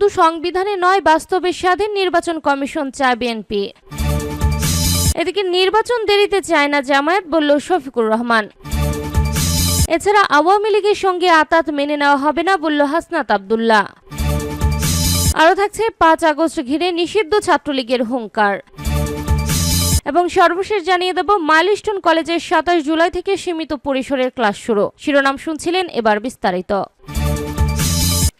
শুধু সংবিধানে নয়, বাস্তবে স্বাধীন নির্বাচন কমিশন চায় বিএনপি। এদিকে নির্বাচন দেরিতে চায় না জামায়াত, বলল শফিকুর রহমান। এছাড়া আওয়ামী লীগের সঙ্গে আতাত মেনে নেওয়া হবে না, বলল হাসনাত আব্দুল্লাহ। আরও থাকছে 5 আগস্ট ঘিরে নিষিদ্ধ ছাত্রলীগের হুঙ্কার। এবং সর্বশেষ জানিয়ে দেব, মাইলস্টোন কলেজের 27 জুলাই থেকে সীমিত পরিসরের ক্লাস শুরু। শিরোনাম শুনছিলেন, এবার বিস্তারিত।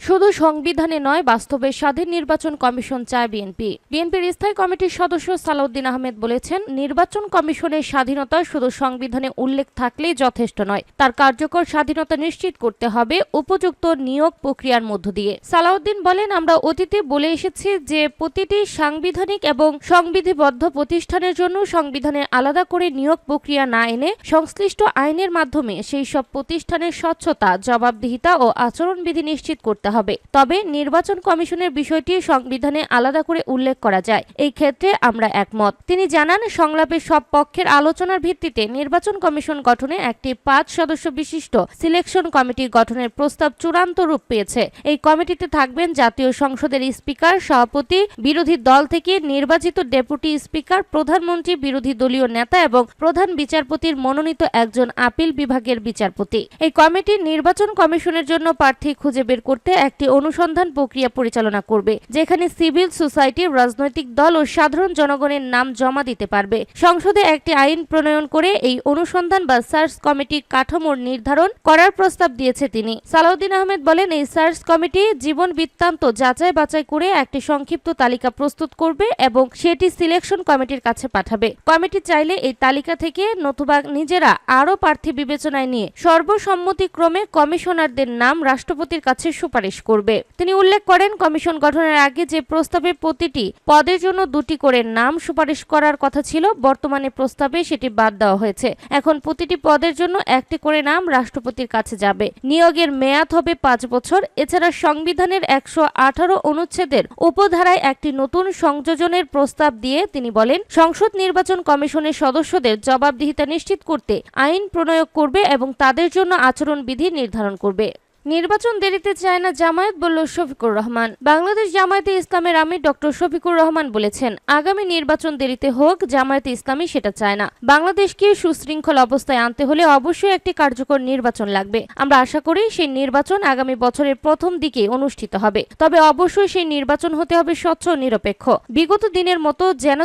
শুধু সংবিধানে নয়, বাস্তবে স্বাধীন নির্বাচন কমিশন চায় বিএনপি। বিএনপির স্থায়ী কমিটির সদস্য সালাউদ্দিন আহমেদ বলেছেন, নির্বাচন কমিশনের স্বাধীনতা শুধু সংবিধানে উল্লেখ থাকলেই যথেষ্ট নয়, তার কার্যকর স্বাধীনতা নিশ্চিত করতে হবে উপযুক্ত নিয়োগ প্রক্রিয়ার মধ্য দিয়ে। সালাউদ্দিন বলেন, আমরা অতীতে বলে এসেছি যে প্রতিটি সাংবিধানিক এবং সংবিধিবদ্ধ প্রতিষ্ঠানের জন্য সংবিধানে আলাদা করে নিয়োগ প্রক্রিয়া না এনে সংশ্লিষ্ট আইনের মাধ্যমে সেই সব প্রতিষ্ঠানের স্বচ্ছতা, জবাবদিহিতা ও আচরণবিধি নিশ্চিত করতে হবে। তবে নির্বাচন কমিশনের বিষয়টি সংবিধানে আলাদা করে উল্লেখ করা যায়, এই ক্ষেত্রে আমরা একমত। তিনি জানান, সংলাপে সব পক্ষের আলোচনার ভিত্তিতে নির্বাচন কমিশন গঠনে একটি 5 সদস্য বিশিষ্ট সিলেকশন কমিটি গঠনের প্রস্তাব চূড়ান্ত রূপ পেয়েছে। এই কমিটিতে থাকবেন জাতীয় সংসদের স্পিকার, সভাপতি, বিরোধী দল থেকে নির্বাচিত ডেপুটি স্পিকার, প্রধানমন্ত্রী, বিরোধী দলীয় নেতা এবং প্রধান বিচারপতির মনোনীত একজন আপিল বিভাগের বিচারপতি। এই কমিটি নির্বাচন কমিশনের জন্য প্রার্থী খুঁজে বের করতে একটি অনুসন্ধান প্রক্রিয়া পরিচালনা করবে, যেখানে সিভিল সোসাইটি, রাজনৈতিক দল ও সাধারণ জনগণের নাম জমা দিতে পারবে। সংসদে একটি আইন প্রণয়ন করে এই অনুসন্ধান বা সার্চ কমিটি কাঠামোর নির্ধারণ করার প্রস্তাব দিয়েছে তিনি। সালাউদ্দিন আহমেদ বলেন, এই সার্চ কমিটি জীবন বৃত্তান্ত যাচাই বাছাই করে একটি সংক্ষিপ্ত তালিকা প্রস্তুত করবে এবং সেটি সিলেকশন কমিটির কাছে পাঠাবে। কমিটি চাইলে এই তালিকা থেকে নতুবা নিজেরা আরও প্রার্থী বিবেচনায় নিয়ে সর্বসম্মতিক্রমে কমিশনারদের নাম রাষ্ট্রপতির কাছে সুপারিশ করবে। তিনি উল্লেখ করেন, কমিশন গঠনের আগে যে প্রস্তাবে প্রতিটি পদের জন্য 2টি করে নাম সুপারিশ করার কথা ছিল, বর্তমানে প্রস্তাবে সেটি বাদ দেওয়া হয়েছে। এখন প্রতিটি পদের জন্য 1টি করে নাম রাষ্ট্রপতির কাছে যাবে। নিয়োগের মেয়াদ হবে 5 বছর। এছাড়া সংবিধানের 118 অনুচ্ছেদের উপধারায় একটি নতুন সংযোজনের প্রস্তাব দিয়ে তিনি বলেন, সংসদ নির্বাচন কমিশনের সদস্যদের জবাবদিহিতা নিশ্চিত করতে আইন প্রণয়ন করবে এবং তাদের জন্য আচরণবিধি নির্ধারণ করবে। নির্বাচন দেরিতে চায় না জামায়াত, বলল শফিকুর রহমান। বাংলাদেশ জামায়াতে ইসলামের আমির ডক্টর শফিকুর রহমান বলেছেন, আগামী নির্বাচন দেরিতে হোক, জামায়াতে ইসলামী সেটা চায় না। বাংলাদেশকে সুশৃঙ্খল অবস্থায় আনতে হলে অবশ্যই একটি কার্যকর নির্বাচন লাগবে। আমরা আশা করি সেই নির্বাচন আগামী বছরের প্রথম দিকে অনুষ্ঠিত হবে। তবে অবশ্যই সেই নির্বাচন হতে হবে স্বচ্ছ ও নিরপেক্ষ। বিগত দিনের মতো যেন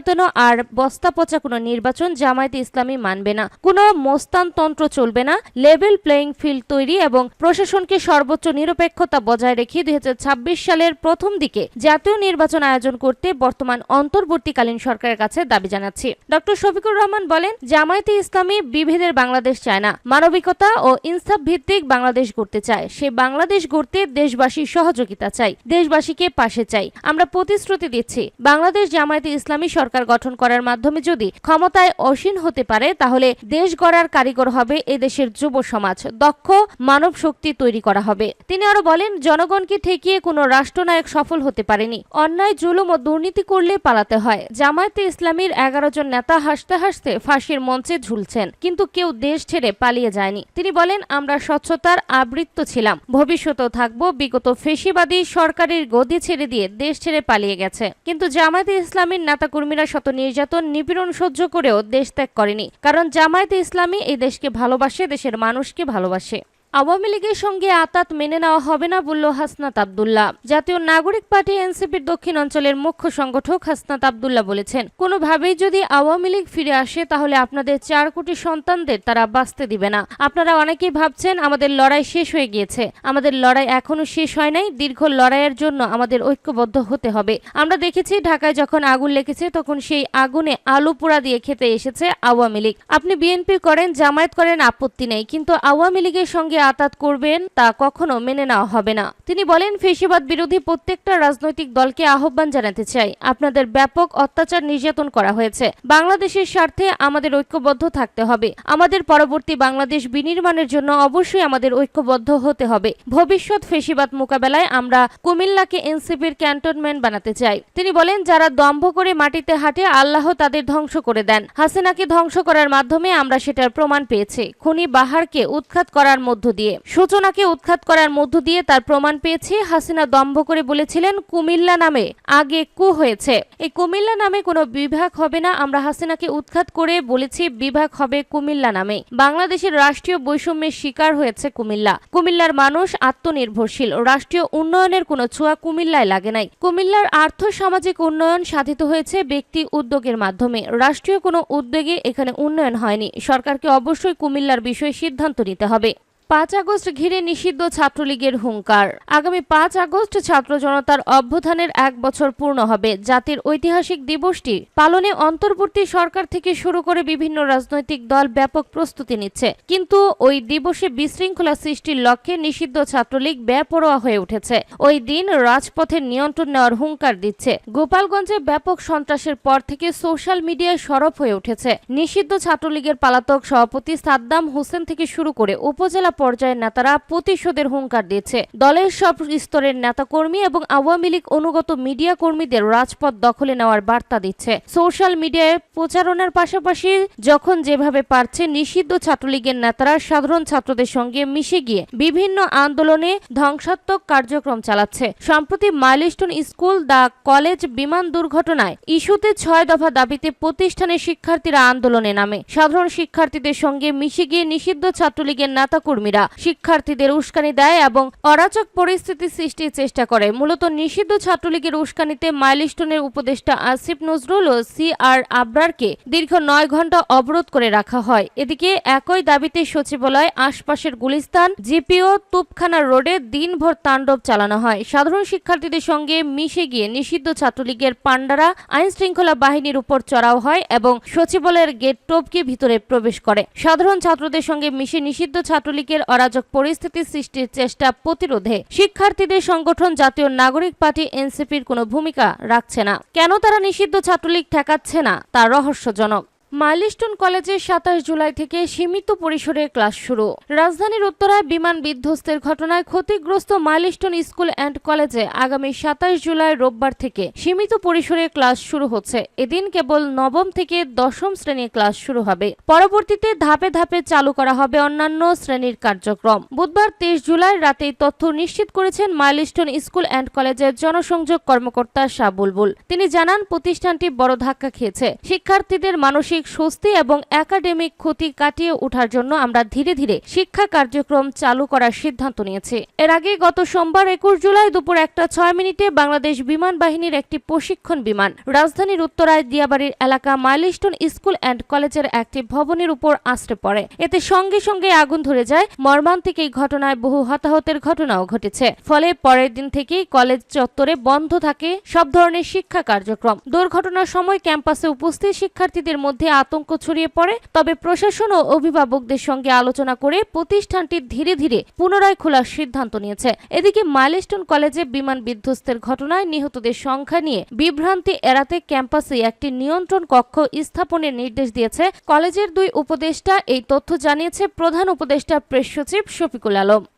আর বস্তা পচা কোনো নির্বাচন জামায়াতে ইসলামী মানবে না। কোনো মোস্তানতন্ত্র চলবে না। লেভেল প্লেইং ফিল্ড তৈরি এবং প্রশাসনকে সর্বোচ্চ নিরপেক্ষতা বজায় রেখে 2026 সালের প্রথম দিকে জাতীয় নির্বাচন আয়োজন করতে বর্তমান অন্তর্বর্তীকালীন সরকারের কাছে দাবি জানাচ্ছি। ডক্টর শফিকুর রহমান বলেন, জামায়াতে ইসলামী বিভেদের বাংলাদেশ চায় না, মানবিকতা ও ইনসাফ ভিত্তিক বাংলাদেশ গড়তে চায়। সেই বাংলাদেশ গড়তে দেশবাসীর সহযোগিতা চাই, দেশবাসীকে পাশে চাই। আমরা প্রতিশ্রুতি দিচ্ছি, বাংলাদেশ জামায়াতে ইসলামী সরকার গঠন করার মাধ্যমে যদি ক্ষমতায় আসীন হতে পারে, তাহলে দেশ গড়ার কারিগর হবে এদেশের যুব সমাজ, দক্ষ মানব শক্তি তৈরি করা হবে। তিনি আরো বলেন, জনগণকে ঠেকিয়ে কোনো রাষ্ট্রনায়ক সফল হতে পারেনি। অন্যায়, জুলুম ও দুর্নীতি করলে পালাতে হয়। জামায়াতে ইসলামীর 11 জন নেতা হাসতে হাসতে ফাঁসির মঞ্চে ঝুলছেন, কিন্তু কেউ দেশ ছেড়ে পালিয়ে যায়নি। তিনি বলেন, আমরা স্বচ্ছতার আবৃত্ত ছিলাম, ভবিষ্যতেও থাকব। বিগত ফেসিবাদী সরকারের গদি ছেড়ে দিয়ে দেশ ছেড়ে পালিয়ে গেছে, কিন্তু জামায়াতে ইসলামীর নেতাকর্মীরা শত নির্যাতন, নিপীড়ন সহ্য করেও দেশ ত্যাগ করেনি, কারণ জামায়াতে ইসলামী এই দেশকে ভালোবাসে, দেশের মানুষকে ভালোবাসে। আওয়ামী লীগের সঙ্গে আতাত মেনে নেওয়া হবে না, বলল হাসনাত আব্দুল্লাহ। জাতীয় নাগরিক পার্টি এনসিপির দক্ষিণ অঞ্চলের মুখ্য সংগঠক হাসনাত আব্দুল্লাহ বলেছেন, কোনোভাবেই যদি আওয়ামী লীগ ফিরে আসে, তাহলে আপনাদের 4 কোটি সন্তানদের তারা বাঁচতে দিবে না। আপনারা অনেকেই ভাবছেন আমাদের লড়াই শেষ হয়ে গিয়েছে। আমাদের লড়াই এখনো শেষ হয় নাই। দীর্ঘ লড়াইয়ের জন্য আমাদের ঐক্যবদ্ধ হতে হবে। আমরা দেখেছি ঢাকায় যখন আগুন লেগেছে, তখন সেই আগুনে আলু পোড়া দিয়ে খেতে এসেছে আওয়ামী লীগ। আপনি বিএনপি করেন, জামায়াত করেন, আপত্তি নেই, কিন্তু আওয়ামী লীগের সঙ্গে আতাত করবেন তা কখনো মেনে নেওয়া হবে না। তিনি বলেন, ফেসিবাদ বিরোধী প্রত্যেকটা রাজনৈতিক দলকে আহ্বান জানাতে চাই, আপনাদের ব্যাপক অত্যাচার নির্যাতন করা হয়েছে। বাংলাদেশের স্বার্থে আমাদের ঐক্যবদ্ধ থাকতে হবে। আমাদের পরবর্তী বাংলাদেশ বিনির্মাণের জন্য অবশ্যই আমাদের ঐক্যবদ্ধ হতে হবে। ভবিষ্যৎ ফেসিবাদ মোকাবেলায় আমরা কুমিল্লাকে এনসিপির ক্যান্টনমেন্ট বানাতে চাই। তিনি বলেন, যারা দম্ভ করে মাটিতে হাঁটে, আল্লাহ তাদের ধ্বংস করে দেন। হাসিনাকে ধ্বংস করার মাধ্যমে আমরা সেটার প্রমাণ পেয়েছি। খুনি বাহারকে উৎখাত করার মধ্য দিয়ে। সূচনাকে উৎখাত করার মধ্য দিয়ে তার প্রমাণ পেয়েছে হাসিনা দম্ভ করে বলেছিলেন কুমিল্লা নামে আগে কু হয়েছে। এই কুমিল্লা নামে কোনো বিভাগ হবে না, আমরা হাসিনাকে উৎখাত করে বলেছি বিভাগ হবে কুমিল্লা নামে। বাংলাদেশের রাষ্ট্রীয় বৈষম্যের শিকার হয়েছে কুমিল্লা। কুমিল্লার মানুষ আত্মনির্ভরশীল, রাষ্ট্রীয় উন্নয়নের কোনো ছোঁয়া কুমিল্লায় লাগে নাই। কুমিল্লার আর্থ সামাজিক উন্নয়ন সাধিত হয়েছে ব্যক্তি উদ্যোগের মাধ্যমে, রাষ্ট্রীয় কোনো উদ্যোগে এখানে উন্নয়ন হয়নি। সরকারকে অবশ্যই কুমিল্লার বিষয়ে সিদ্ধান্ত নিতে হবে। 5 আগস্ট ঘিরে নিষিদ্ধ ছাত্রলীগের হুঙ্কার। আগামী 5 আগস্ট ছাত্র জনতার অভ্যুত্থানের 1 বছর পূর্ণ হবে। জাতির ঐতিহাসিক দিবসটি পালনে অন্তর্বর্তী সরকার থেকে শুরু করে বিভিন্ন রাজনৈতিক দল ব্যাপক প্রস্তুতি নিচ্ছে, কিন্তু ওই দিবসে বিশৃঙ্খলা সৃষ্টির লক্ষ্যে নিষিদ্ধ ছাত্রলীগ বেপরোয়া হয়ে উঠেছে। ওই দিন রাজপথের নিয়ন্ত্রণ নেওয়ার হুঙ্কার দিচ্ছে। গোপালগঞ্জে ব্যাপক সন্ত্রাসের পর থেকে সোশ্যাল মিডিয়ায় সরব হয়ে উঠেছে। নিষিদ্ধ ছাত্রলীগের পলাতক সভাপতি সাদ্দাম হোসেন থেকে শুরু করে উপজেলা পর্যায়ের নেতারা প্রতিশোধের হুঙ্কার দিয়েছে। দলের সব স্তরের নেতাকর্মী এবং আওয়ামী লীগ অনুগত মিডিয়া কর্মীদের রাজপথ দখলে নেওয়ার বার্তা দিচ্ছে। সোশ্যাল মিডিয়ায় প্রচারণার পাশাপাশি যখন যেভাবে পারছে নিষিদ্ধ ছাত্রলীগের নেতারা সাধারণ ছাত্রদের সঙ্গে মিশে গিয়ে বিভিন্ন আন্দোলনে ধ্বংসাত্মক কার্যক্রম চালাচ্ছে। সম্প্রতি মাইলস্টোন স্কুল দ্য কলেজ বিমান দুর্ঘটনায় ইস্যুতে 6 দফা দাবিতে প্রতিষ্ঠানের শিক্ষার্থীরা আন্দোলনে নামে। সাধারণ শিক্ষার্থীদের সঙ্গে মিশে গিয়ে নিষিদ্ধ ছাত্রলীগের নেতাকর্মীরা শিক্ষার্থীদের উস্কানি দেয় এবং অরাজক পরিস্থিতি সৃষ্টির চেষ্টা করে। মূলত নিষিদ্ধ ছাত্রলীগের উস্কানিতে মাইলস্টোনের উপদেষ্টা আসিফ নজরুল ও CR আবরারকে দীর্ঘ 9 ঘণ্টা অবরোধ করে রাখা হয়। এদিকে একই দাবিতে সচিবালয় আশপাশের গুলিস্তান, জিপিও, তুপখানা রোডে দিনভর তাণ্ডব চালানো হয়। সাধারণ শিক্ষার্থীদের সঙ্গে মিশে গিয়ে নিষিদ্ধ ছাত্রলীগের পান্ডারা আইন শৃঙ্খলা বাহিনীর উপর চড়াও হয় এবং সচিবালয়ের গেট টপকে ভিতরে প্রবেশ করে। সাধারণ ছাত্রদের সঙ্গে মিশে নিষিদ্ধ ছাত্রলীগের অরাজক পরিস্থিতি সৃষ্টির চেষ্টা প্রতিরোধে শিক্ষার্থীদের সংগঠন জাতীয় নাগরিক পার্টি NCPর কোনো ভূমিকা রাখছে না। কেন তারা নিষিদ্ধ ছাত্রলীগ ঠেকাচ্ছে না তা রহস্যজনক। মাইলস্টোন কলেজে 27 জুলাই থেকে সীমিত পরিসরে ক্লাস শুরু। রাজধানীর উত্তরায় বিমান বিধ্বস্তের ঘটনায় ক্ষতিগ্রস্ত মাইলস্টোন স্কুল অ্যান্ড কলেজে আগামী 27 জুলাই রোববার থেকে সীমিত পরিসরে ক্লাস শুরু হচ্ছে। এদিন কেবল নবম থেকে দশম শ্রেণীর ক্লাস শুরু হবে। পরবর্তীতে ধাপে ধাপে চালু করা হবে অন্যান্য শ্রেণীর কার্যক্রম। বুধবার 23 জুলাই রাতে তথ্য নিশ্চিত করেছেন মাইলস্টোন স্কুল অ্যান্ড কলেজের জনসংযোগ কর্মকর্তা শাহ বুলবুল। তিনি জানান, প্রতিষ্ঠানটি বড় ধাক্কা খেয়েছে। শিক্ষার্থীদের মানসিক স্বস্তি এবং একাডেমিক ক্ষতি কাটিয়ে ওঠার জন্য আমরা ধীরে ধীরে শিক্ষা কার্যক্রম চালু করার সিদ্ধান্ত নিয়েছি। এর আগে গত সোমবার 21 জুলাই দুপুর 1:06 বাংলাদেশ বিমান বাহিনীর একটি প্রশিক্ষণ বিমান রাজধানীর উত্তরায় দিয়াবাড়ির এলাকা মাইলস্টোন স্কুল অ্যান্ড কলেজের একটি ভবনের উপর আছড়ে পড়ে। এতে সঙ্গে সঙ্গে আগুন ধরে যায়। মর্মান্তিক এই ঘটনায় বহু হতাহতের ঘটনাও ঘটেছে। ফলে পরের দিন থেকেই কলেজ চত্বরে বন্ধ থাকে সব ধরনের শিক্ষা কার্যক্রম। দুর্ঘটনার সময় ক্যাম্পাসে উপস্থিত শিক্ষার্থীদের মধ্যে আতঙ্ক ছড়িয়ে পড়ে। তবে প্রশাসন ও অভিভাবকদের সঙ্গে আলোচনা করে প্রতিষ্ঠানটি ধীরে ধীরে পুনরায় খোলার সিদ্ধান্ত নিয়েছে। এদিকে মাইলস্টোন কলেজে বিমান বিধ্বস্তের ঘটনায় নিহতদের সংখ্যা নিয়ে বিভ্রান্তি এড়াতে ক্যাম্পাসে একটি নিয়ন্ত্রণ কক্ষ স্থাপনের নির্দেশ দিয়েছে কলেজের 2 উপদেষ্টা। এই তথ্য জানিয়েছে প্রধান উপদেষ্টা প্রেস সচিব শফিকুল আলম।